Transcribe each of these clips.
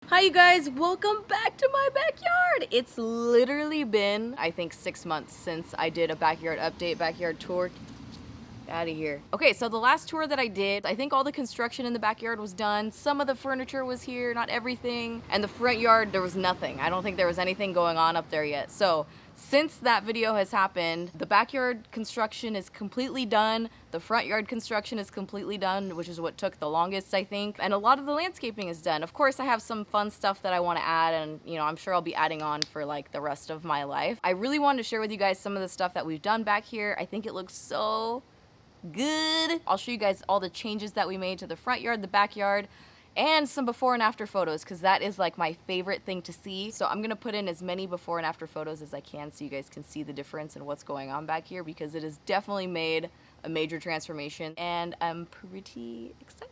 Hi you guys, welcome back to my backyard. It's literally been, I think, 6 months since I did a backyard update, backyard tour. Out of here. Okay, so the last tour that I did, I think all the construction in the backyard was done. Some of the furniture was here, not everything. And the front yard, there was nothing. I don't think there was anything going on up there yet. So since that video has happened, the backyard construction is completely done. The front yard construction is completely done, which is what took the longest, I think. And a lot of the landscaping is done. Of course, I have some fun stuff that I want to add, and I'm sure I'll be adding on for like the rest of my life. I really wanted to share with you guys some of the stuff that we've done back here. I think it looks so good. I'll show you guys all the changes that we made to the front yard, the backyard, and some before and after photos, because that is like my favorite thing to see. So I'm gonna put in as many before and after photos as I can so you guys can see the difference in what's going on back here, because it has definitely made a major transformation and I'm pretty excited.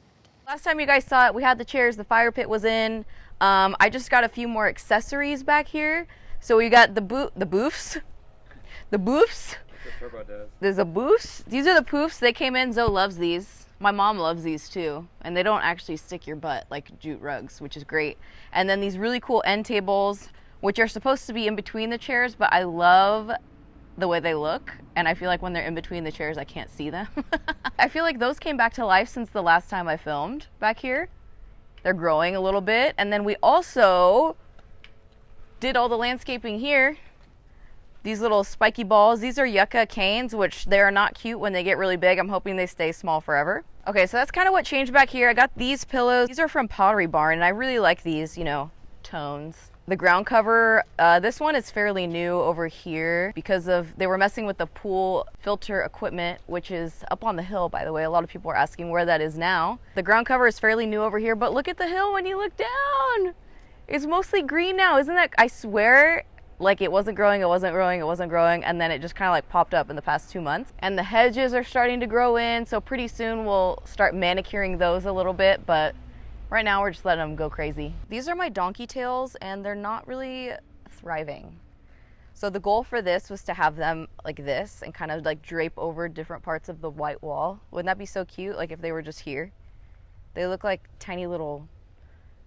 Last time you guys saw it, we had the chairs, the fire pit was in. I just got a few more accessories back here. So we got the boofs. There's a boofs. These are the poofs. They came in. Zoe loves these. My mom loves these too. And they don't actually stick your butt like jute rugs, which is great. And then these really cool end tables, which are supposed to be in between the chairs, but I love the way they look. And I feel like when they're in between the chairs, I can't see them. I feel like those came back to life since the last time I filmed back here. They're growing a little bit. And then we also did all the landscaping here. These little spiky balls, these are yucca canes, which they're not cute when they get really big. I'm hoping they stay small forever. Okay, so that's kind of what changed back here. I got these pillows. These are from Pottery Barn, and I really like these, tones. The ground cover, this one is fairly new over here because they were messing with the pool filter equipment, which is up on the hill, by the way. A lot of people are asking where that is now. The ground cover is fairly new over here, but look at the hill when you look down. It's mostly green now. Isn't that, I swear, like it wasn't growing, and then it just kind of like popped up in the past 2 months. And the hedges are starting to grow in, so pretty soon we'll start manicuring those a little bit, but right now we're just letting them go crazy. These are my donkey tails, and they're not really thriving. So the goal for this was to have them like this and kind of like drape over different parts of the white wall. Wouldn't that be so cute, like if they were just here? They look like tiny little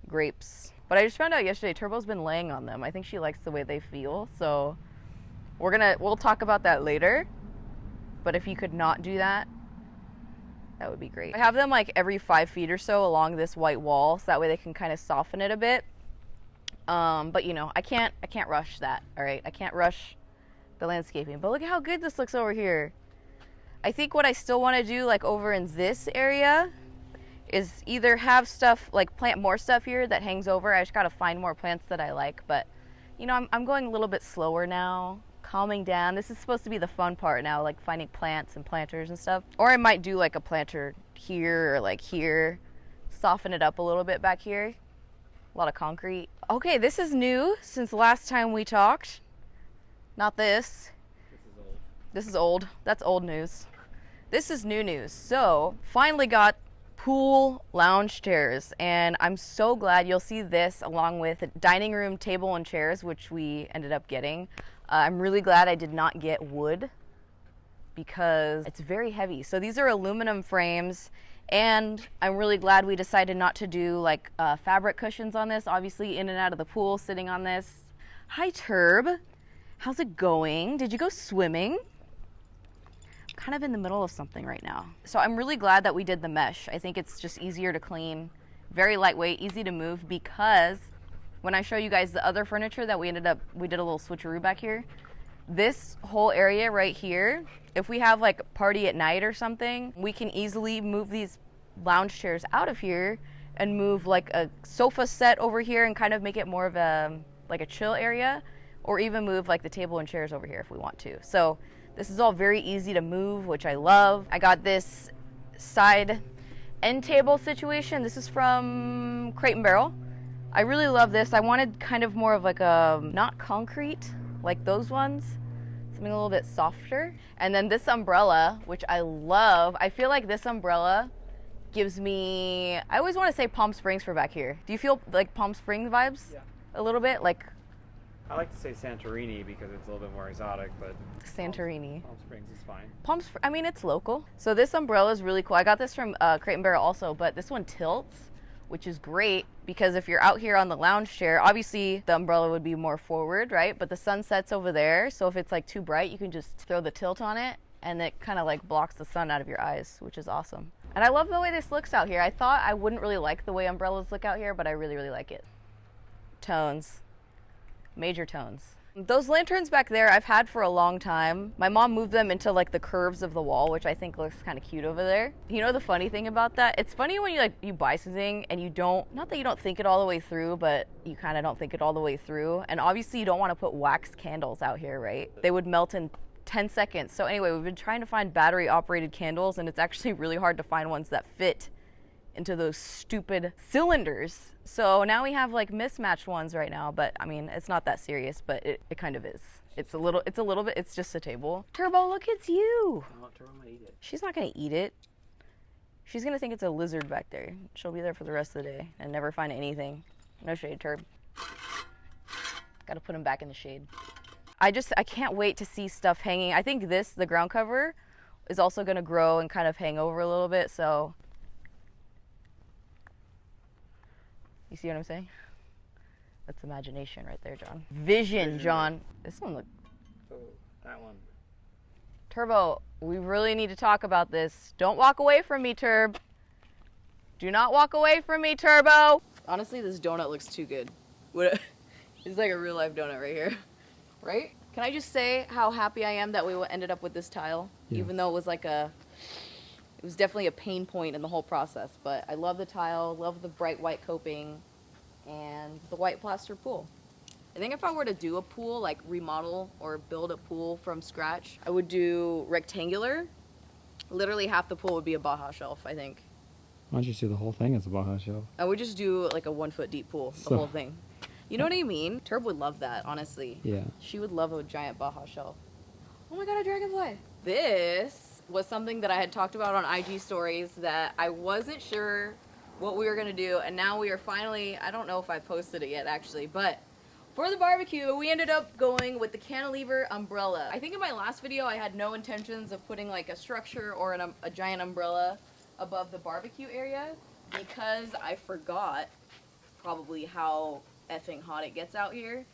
grapes. But I just found out yesterday, Turbo's been laying on them. I think she likes the way they feel, so we'll talk about that later. But if you could not do that, that would be great. I have them like every 5 feet or so along this white wall, so that way they can kind of soften it a bit. But I can't rush that, all right? I can't rush the landscaping. But look at how good this looks over here. I think what I still want to do, like over in this area, is either have stuff, like plant more stuff here that hangs over. I just gotta find more plants that I like, but I'm going a little bit slower now, calming down. This is supposed to be the fun part now, like finding plants and planters and stuff. Or I might do like a planter here or like here, soften it up a little bit back here. A lot of concrete. Okay, this is new since last time we talked. Not this. This is old. That's old news. This is new news. So, finally got pool lounge chairs, and I'm so glad. You'll see this along with a dining room table and chairs, which we ended up getting. I'm really glad I did not get wood because it's very heavy. So these are aluminum frames, and I'm really glad we decided not to do like fabric cushions on this. Obviously in and out of the pool sitting on this. Hi Turb, how's it going? Did you go swimming? Kind of in the middle of something right now. So I'm really glad that we did the mesh. I think it's just easier to clean, very lightweight, easy to move, because when I show you guys the other furniture that we did a little switcheroo back here, this whole area right here, if we have like a party at night or something, we can easily move these lounge chairs out of here and move like a sofa set over here and kind of make it more of a chill area, or even move like the table and chairs over here if we want to. So this is all very easy to move, which I love. I got this side end table situation. This is from Crate and Barrel. I really love this. I wanted kind of more of like a, not concrete, like those ones, something a little bit softer. And then this umbrella, which I love. I feel like this umbrella gives me, I always want to say Palm Springs for back here. Do you feel like Palm Springs vibes? Yeah. A little bit? Like, I like to say Santorini because it's a little bit more exotic, but Santorini. Palm Springs is fine. I mean, it's local. So this umbrella is really cool. I got this from Crate and Barrel also, but this one tilts, which is great because if you're out here on the lounge chair, obviously the umbrella would be more forward, right? But the sun sets over there, so if it's like too bright, you can just throw the tilt on it and it kind of like blocks the sun out of your eyes, which is awesome. And I love the way this looks out here. I thought I wouldn't really like the way umbrellas look out here, but I really, really like it. Tones. Major tones. Those lanterns back there I've had for a long time. My mom moved them into like the curves of the wall, which I think looks kind of cute over there. You know the funny thing about that? It's funny when you buy something and you don't, not that you don't think it all the way through, but you kind of don't think it all the way through. And obviously you don't want to put wax candles out here, right? They would melt in 10 seconds. So anyway, we've been trying to find battery operated candles and it's actually really hard to find ones that fit into those stupid cylinders. So now we have like mismatched ones right now, but I mean, it's not that serious, but it kind of is. It's a little bit, it's just a table. Turbo, look, it's you. Turbo might eat it. She's not gonna eat it. She's gonna think it's a lizard back there. She'll be there for the rest of the day and never find anything. No shade, Turb. Gotta put him back in the shade. I can't wait to see stuff hanging. I think the ground cover, is also gonna grow and kind of hang over a little bit, so. You see what I'm saying? That's imagination right there, John. Vision, John. This one Oh, that one. Turbo, we really need to talk about this. Don't walk away from me, Turb. Do not walk away from me, Turbo. Honestly, this donut looks too good. It's like a real life donut right here. Right? Can I just say how happy I am that we ended up with this tile? Yeah. Even though it was definitely a pain point in the whole process, but I love the tile, love the bright white coping, and the white plaster pool. I think if I were to do a pool, like remodel or build a pool from scratch, I would do rectangular. Literally half the pool would be a Baja shelf, I think. Why don't you do the whole thing as a Baja shelf? I would just do like a 1 foot deep pool, the whole thing. You know what I mean? Turb would love that, honestly. Yeah. She would love a giant Baja shelf. Oh my god, a dragonfly. This was something that I had talked about on IG stories that I wasn't sure what we were gonna do, and now we are finally, I don't know if I posted it yet actually, but for the barbecue we ended up going with the cantilever umbrella. I think in my last video I had no intentions of putting like a structure or a giant umbrella above the barbecue area because I forgot probably how effing hot it gets out here.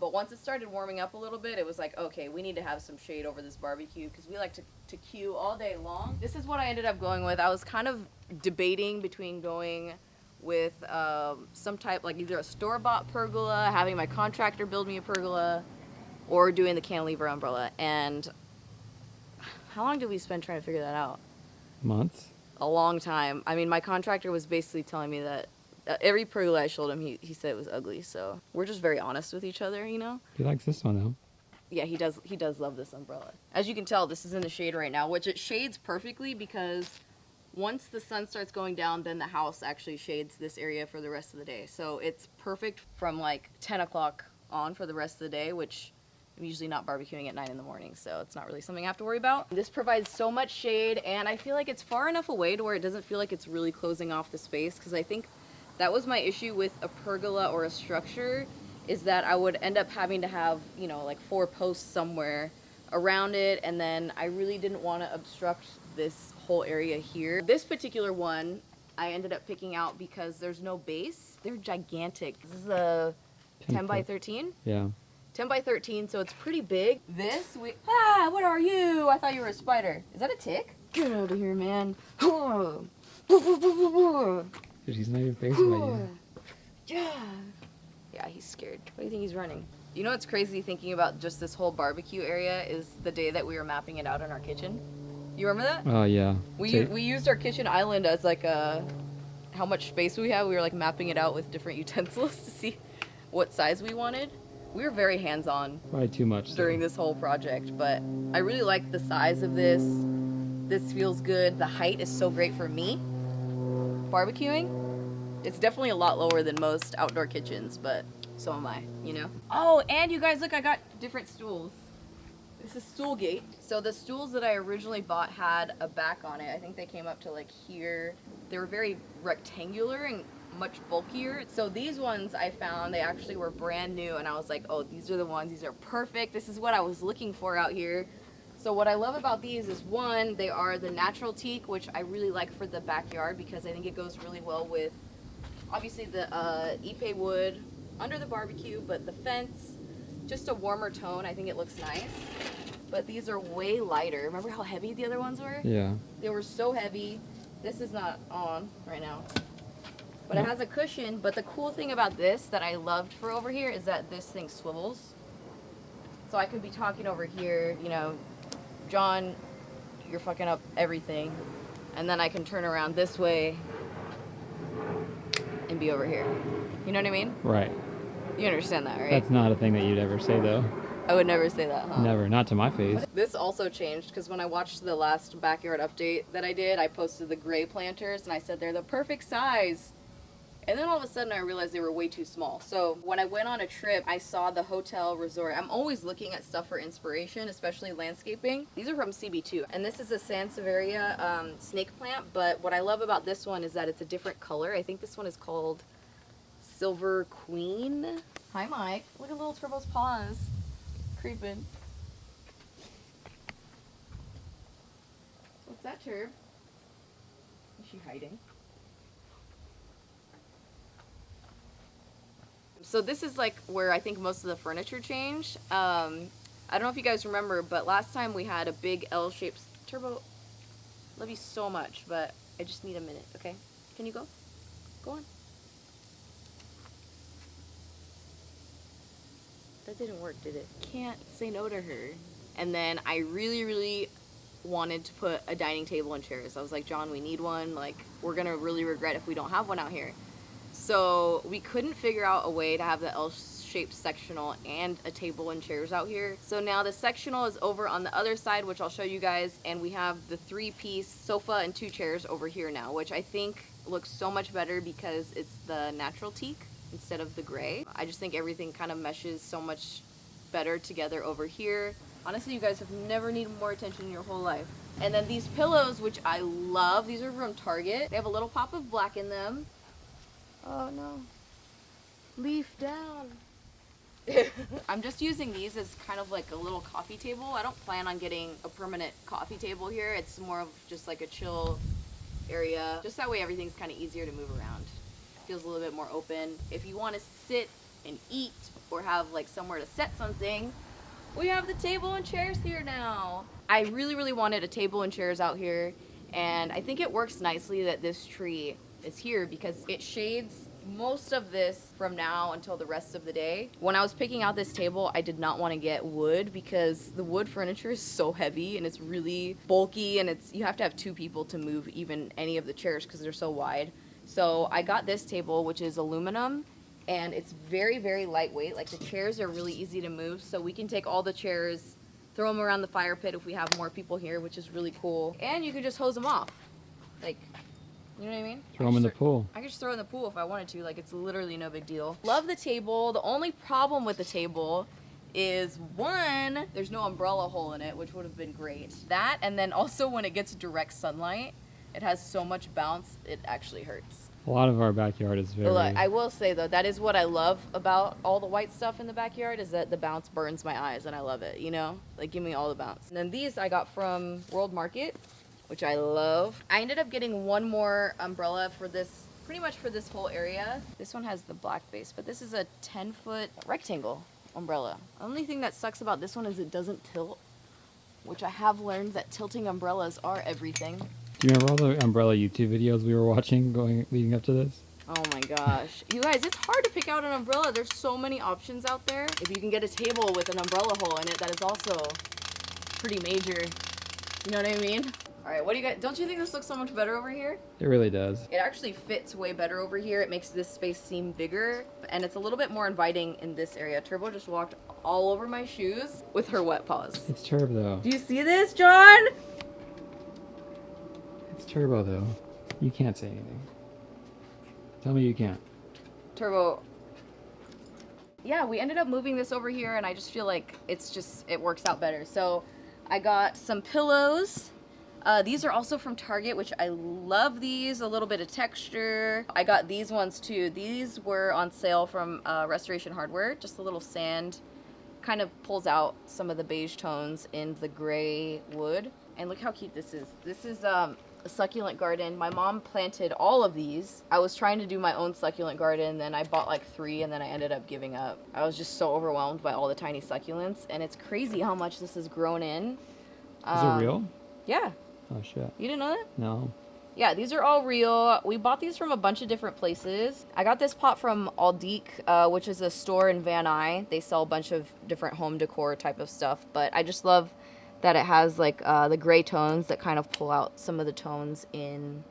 But once it started warming up a little bit, it was like, okay, we need to have some shade over this barbecue because we like to queue all day long. This is what I ended up going with. I was kind of debating between going with some type, like either a store-bought pergola, having my contractor build me a pergola, or doing the cantilever umbrella. And how long did we spend trying to figure that out? Months? A long time. I mean, my contractor was basically telling me that every pergola I showed him, he said it was ugly. So we're just very honest with each other, you know? He likes this one, though. Yeah, he does love this umbrella. As you can tell, this is in the shade right now, which it shades perfectly because once the sun starts going down, then the house actually shades this area for the rest of the day. So it's perfect from like 10 o'clock on for the rest of the day, which I'm usually not barbecuing at 9 in the morning, so it's not really something I have to worry about. This provides so much shade, and I feel like it's far enough away to where it doesn't feel like it's really closing off the space, because I think that was my issue with a pergola or a structure, is that I would end up having to have, you know, like 4 posts somewhere around it, and then I really didn't want to obstruct this whole area here. This particular one I ended up picking out because there's no base. They're gigantic. This is a 10 by 13? Yeah. 10 by 13, so it's pretty big. What are you? I thought you were a spider. Is that a tick? Get out of here, man. Dude, he's not even faced by you. Yeah, he's scared. Why do you think he's running? You know what's crazy thinking about just this whole barbecue area is the day that we were mapping it out in our kitchen. You remember that? Oh, yeah. We used our kitchen island as like how much space we have. We were like mapping it out with different utensils to see what size we wanted. We were very hands-on. Probably too much during this whole project, but I really like the size of this. This feels good. The height is so great for me. Barbecuing, it's definitely a lot lower than most outdoor kitchens, but so am I, you know? Oh, and you guys, look, I got different stools. This is Stoolgate. So the stools that I originally bought had a back on it. I think they came up to like here. They were very rectangular and much bulkier. So these ones I found, they actually were brand new, and I was like, oh, these are the ones. These are perfect. This is what I was looking for out here. So what I love about these is, one, they are the natural teak, which I really like for the backyard because I think it goes really well with Obviously the Ipe wood under the barbecue, but the fence, just a warmer tone. I think it looks nice. But these are way lighter. Remember how heavy the other ones were? Yeah. They were so heavy. This is not on right now. But it has a cushion. But the cool thing about this that I loved for over here is that this thing swivels. So I could be talking over here, you know, John, you're fucking up everything. And then I can turn around this way and be over here. You know what I mean? Right. You understand that, right? That's not a thing that you'd ever say, though. I would never say that, huh? Never. Not to my face. This also changed because when I watched the last backyard update that I did, I posted the gray planters and I said they're the perfect size. And then all of a sudden I realized they were way too small. So when I went on a trip, I saw the hotel resort. I'm always looking at stuff for inspiration, especially landscaping. These are from CB2. And this is a Sansevieria snake plant. But what I love about this one is that it's a different color. I think this one is called Silver Queen. Hi, Mike. Look at little Turbo's paws. Creeping. What's that, Turb? Is she hiding? So this is like where I think most of the furniture changed. I don't know if you guys remember, but last time we had a big L-shaped Turbo. Love you so much, but I just need a minute, okay? Can you go? Go on. That didn't work, did it? Can't say no to her. And then I really wanted to put a dining table and chairs. I was like, John, we need one. Like, we're gonna really regret if we don't have one out here. So we couldn't figure out a way to have the L-shaped sectional and a table and chairs out here. So now the sectional is over on the other side, which I'll show you guys. And we have the 3-piece sofa and 2 chairs over here now, which I think looks so much better because it's the natural teak instead of the gray. I just think everything kind of meshes so much better together over here. Honestly, you guys have never needed more attention in your whole life. And then these pillows, which I love, these are from Target. They have a little pop of black in them. Oh no. Leaf down. I'm just using these as kind of like a little coffee table. I don't plan on getting a permanent coffee table here. It's more of just like a chill area. Just that way everything's kind of easier to move around. Feels a little bit more open. If you want to sit and eat or have like somewhere to set something, we have the table and chairs here now. I really wanted a table and chairs out here, and I think it works nicely that this tree is here because it shades most of this from now until the rest of the day. When I was picking out this table, I did not want to get wood because the wood furniture is so heavy and it's really bulky, and you have to have 2 people to move even any of the chairs because they're so wide. So I got this table, which is aluminum, and it's very lightweight. Like, the chairs are really easy to move, so we can take all the chairs, throw them around the fire pit if we have more people here, which is really cool. And you can just hose them off. Like, you know what I mean? Throw them in the pool. I could just throw it in the pool if I wanted to. Like, it's literally no big deal. Love the table. The only problem with the table is, one, there's no umbrella hole in it, which would have been great. That, and then also when it gets direct sunlight, it has so much bounce, it actually hurts. A lot of our backyard is very... Look, I will say, though, that is what I love about all the white stuff in the backyard, is that the bounce burns my eyes, and I love it, you know? Like, give me all the bounce. And then these I got from World Market, which I love. I ended up getting one more umbrella for this, pretty much for this whole area. This one has the black base, but this is a 10-foot rectangle umbrella. The only thing that sucks about this one is it doesn't tilt, which I have learned that tilting umbrellas are everything. Do you remember all the umbrella YouTube videos we were watching leading up to this? Oh my gosh. You guys, it's hard to pick out an umbrella. There's so many options out there. If you can get a table with an umbrella hole in it, that is also pretty major. You know what I mean? All right, what do you guys, don't you think this looks so much better over here? It really does. It actually fits way better over here. It makes this space seem bigger, and it's a little bit more inviting in this area. Turbo just walked all over my shoes with her wet paws. It's Turbo, though. Do you see this, John? It's Turbo, though. You can't say anything. Tell me you can't. Turbo. Yeah, we ended up moving this over here, and I just feel like it works out better. So I got some pillows. These are also from Target, which I love these. A little bit of texture. I got these ones too. These were on sale from Restoration Hardware. Just a little sand. Kind of pulls out some of the beige tones in the gray wood. And look how cute this is. This is a succulent garden. My mom planted all of these. I was trying to do my own succulent garden, then I bought like 3 and then I ended up giving up. I was just so overwhelmed by all the tiny succulents, and it's crazy how much this has grown in. Is it real? Yeah. Oh shit. You didn't know that? No. Yeah, these are all real. We bought these from a bunch of different places. I got this pot from Aldique, which is a store in Van Nuys. They sell a bunch of different home decor type of stuff, but I just love that it has like the gray tones that kind of pull out some of the tones in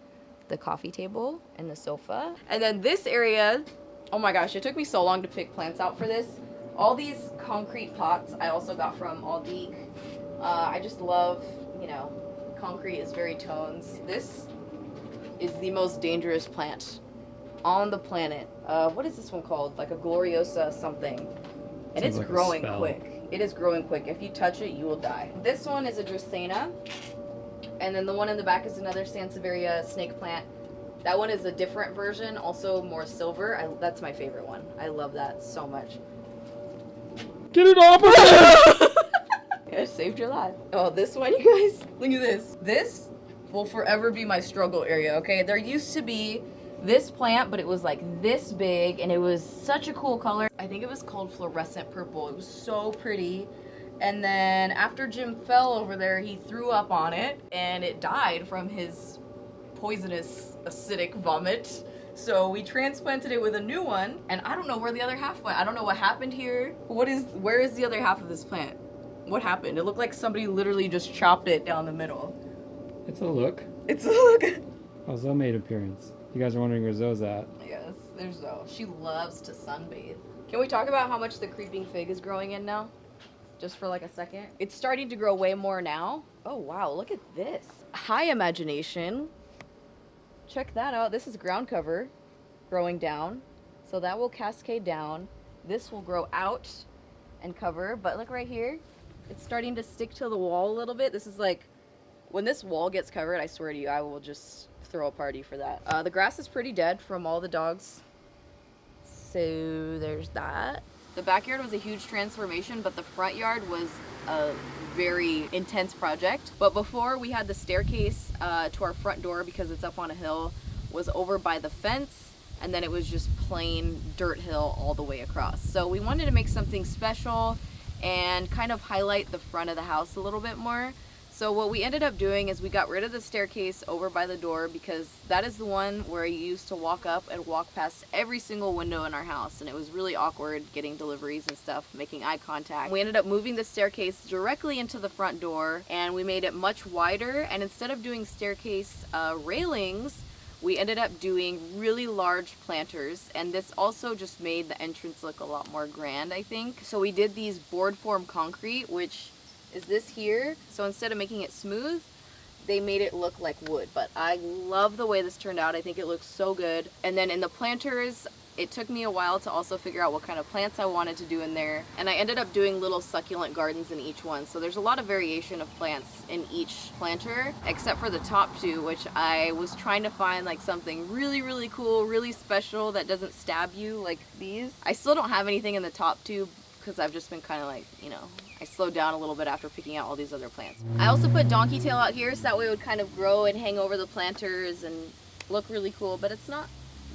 the coffee table and the sofa. And then this area, oh my gosh, it took me so long to pick plants out for this. All these concrete pots I also got from Aldique. I just love, you know, concrete is very tones. This is the most dangerous plant on the planet. What is this one called? Like a Gloriosa something. And Sounds it's like a growing spell. quick. It is growing quick. If you touch it, you will die. This one is a Dracaena. And then the one in the back is another Sansevieria snake plant. That one is a different version, also more silver. That's my favorite one. I love that so much. Get it off of it! It saved your life. Oh, this one, you guys. Look at this. This will forever be my struggle area, okay? There used to be this plant, but it was like this big, and it was such a cool color. I think it was called fluorescent purple. It was so pretty. And then after Jim fell over there, he threw up on it, and it died from his poisonous acidic vomit. So we transplanted it with a new one, and I don't know where the other half went. I don't know what happened here. Where is the other half of this plant? What happened? It looked like somebody literally just chopped it down the middle. It's a look. It's a look. Oh, Zoe made appearance. You guys are wondering where Zoe's at. Yes, there's Zoe. She loves to sunbathe. Can we talk about how much the creeping fig is growing in now? Just for like a second. It's starting to grow way more now. Oh wow, look at this. High imagination. Check that out. This is ground cover growing down. So that will cascade down. This will grow out and cover. But look right here. It's starting to stick to the wall a little bit. This is like, when this wall gets covered, I swear to you, I will just throw a party for that. The grass is pretty dead from all the dogs. So there's that. The backyard was a huge transformation, but the front yard was a very intense project. But before, we had the staircase to our front door, because it's up on a hill, was over by the fence, and then it was just plain dirt hill all the way across. So we wanted to make something special and kind of highlight the front of the house a little bit more. So what we ended up doing is we got rid of the staircase over by the door, because that is the one where you used to walk up and walk past every single window in our house, and it was really awkward getting deliveries and stuff, making eye contact. We ended up moving the staircase directly into the front door, and we made it much wider, and instead of doing staircase railings, we ended up doing really large planters, and this also just made the entrance look a lot more grand, I think. So we did these board form concrete, which is this here. So instead of making it smooth, they made it look like wood. But I love the way this turned out. I think it looks so good. And then in the planters, it took me a while to also figure out what kind of plants I wanted to do in there. And I ended up doing little succulent gardens in each one. So there's a lot of variation of plants in each planter, except for the top 2, which I was trying to find like something really, really cool, really special that doesn't stab you like these. I still don't have anything in the top 2 because I've just been kind of like, you know, I slowed down a little bit after picking out all these other plants. I also put donkey tail out here so that way it would kind of grow and hang over the planters and look really cool, but it's not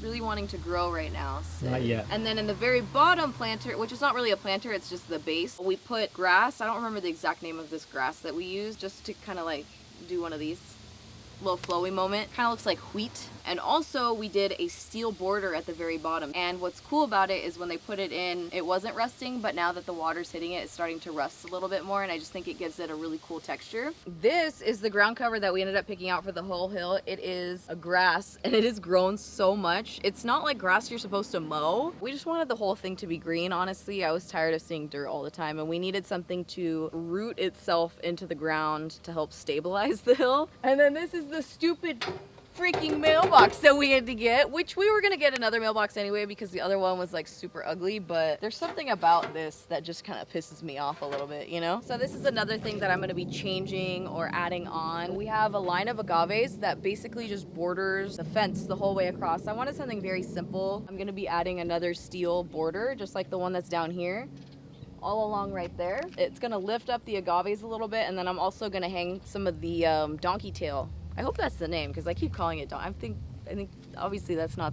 really wanting to grow right now. So. Not yet. And then in the very bottom planter, which is not really a planter, it's just the base, we put grass. I don't remember the exact name of this grass that we used, just to kind of like do one of these little flowy moment. Kind of looks like wheat. And also we did a steel border at the very bottom. And what's cool about it is when they put it in, it wasn't rusting, but now that the water's hitting it, it's starting to rust a little bit more, and I just think it gives it a really cool texture. This is the ground cover that we ended up picking out for the whole hill. It is a grass, and it has grown so much. It's not like grass you're supposed to mow. We just wanted the whole thing to be green, honestly. I was tired of seeing dirt all the time, and we needed something to root itself into the ground to help stabilize the hill. And then this is the stupid freaking mailbox that we had to get, which we were gonna get another mailbox anyway because the other one was like super ugly, but there's something about this that just kind of pisses me off a little bit, you know? So this is another thing that I'm gonna be changing or adding on. We have a line of agaves that basically just borders the fence the whole way across. I wanted something very simple. I'm gonna be adding another steel border, just like the one that's down here, all along right there. It's gonna lift up the agaves a little bit, and then I'm also gonna hang some of the donkey tail I hope that's the name because I keep calling it Dawn. I think obviously that's not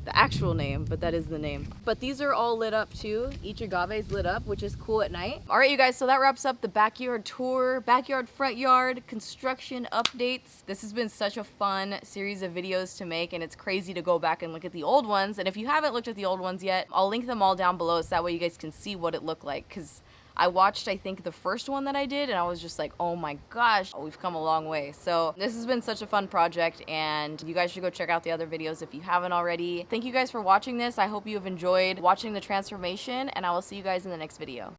the actual name, but that is the name. But these are all lit up too. Each agave is lit up, which is cool at night. All right, you guys, so that wraps up the backyard tour, backyard, front yard, construction updates. This has been such a fun series of videos to make, and it's crazy to go back and look at the old ones. And if you haven't looked at the old ones yet, I'll link them all down below so that way you guys can see what it looked like. Because I watched, I think, the first one that I did, and I was just like, oh my gosh, we've come a long way. So this has been such a fun project, and you guys should go check out the other videos if you haven't already. Thank you guys for watching this. I hope you have enjoyed watching the transformation, and I will see you guys in the next video.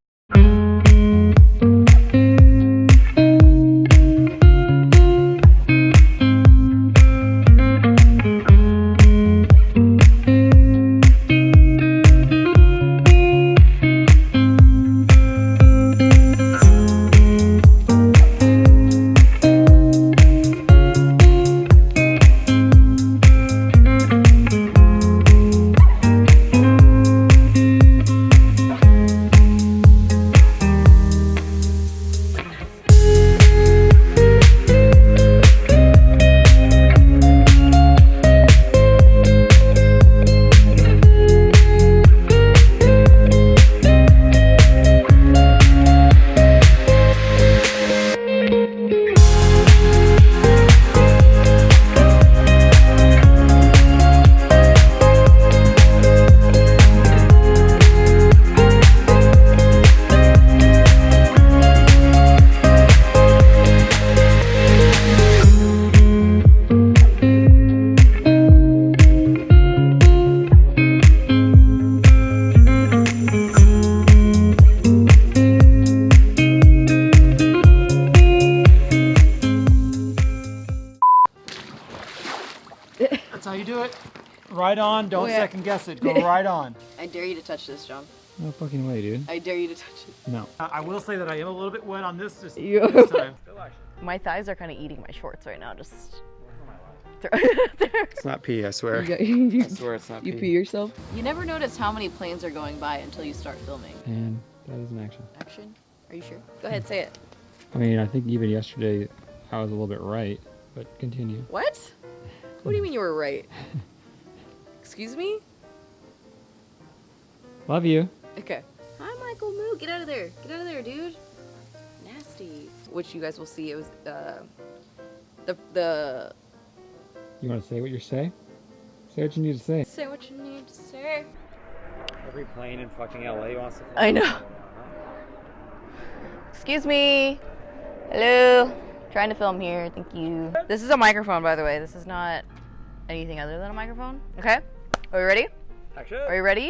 That's how you do it. Right on. Don't yeah. second guess it. Go right on. I dare you to touch this, John. No fucking way, dude. I dare you to touch it. No. I will say that I am a little bit wet on this this time. My thighs are kind of eating my shorts right now. Just It's not pee, I swear. I swear it's not pee. You pee yourself? You never notice how many planes are going by until you start filming. And that is an action. Action? Are you sure? Go ahead, say it. I mean, I think even yesterday I was a little bit right, but continue. What? What do you mean you were right? Excuse me? Love you. Okay. Hi, Michael Moo. Get out of there. Get out of there, dude. Nasty. Which you guys will see. It was the. You want to say what you say? Say what you need to say. Say what you need to say. Every plane in fucking LA wants to fly. I know. Excuse me. Hello. Trying to film here. Thank you. This is a microphone, by the way. This is not anything other than a microphone. Okay. Are we ready? Action. Are you ready?